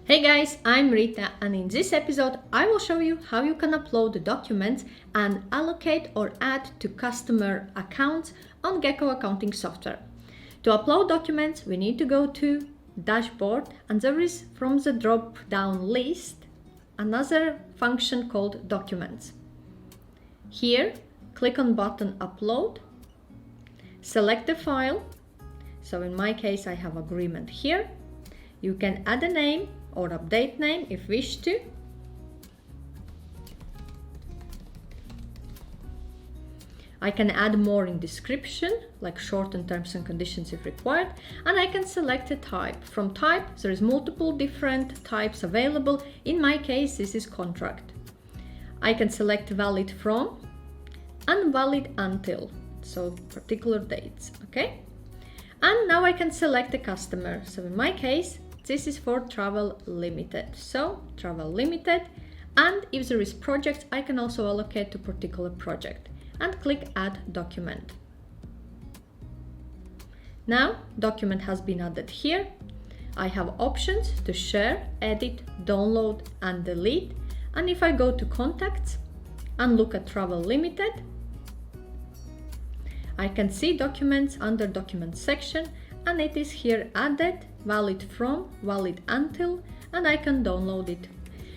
Hey guys, I'm Rita, and in this episode I will show you how you can upload documents and allocate or add to customer accounts on Gekko accounting software. To upload documents, we need to go to Dashboard, and there is from the drop down list another function called Documents. Here, click on button Upload, select the file. So in my case I have agreement here. You can add a name or update name if wish to. I can add more in description, like shorten terms and conditions if required, and I can select a type. From type, there is multiple different types available. In my case, this is contract. I can select valid from and valid until, so particular dates, okay? And now I can select a customer. So in my case, this is for Travel Limited. So Travel Limited, and if there is projects, I can also allocate to particular project and click Add Document. Now document has been added here. I have options to share, edit, download and delete. And if I go to contacts and look at Travel Limited, I can see documents under documents section, and it is here added, valid from, valid until, and I can download it.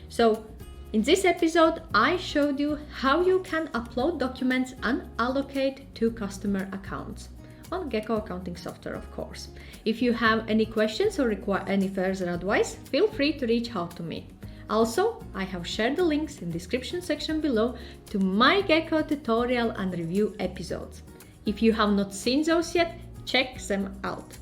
So in this episode, I showed you how you can upload documents and allocate to customer accounts on Gekko accounting software, of course. If you have any questions or require any further advice, feel free to reach out to me. Also, I have shared the links in the description section below to my Gekko tutorial and review episodes. If you have not seen those yet, check them out.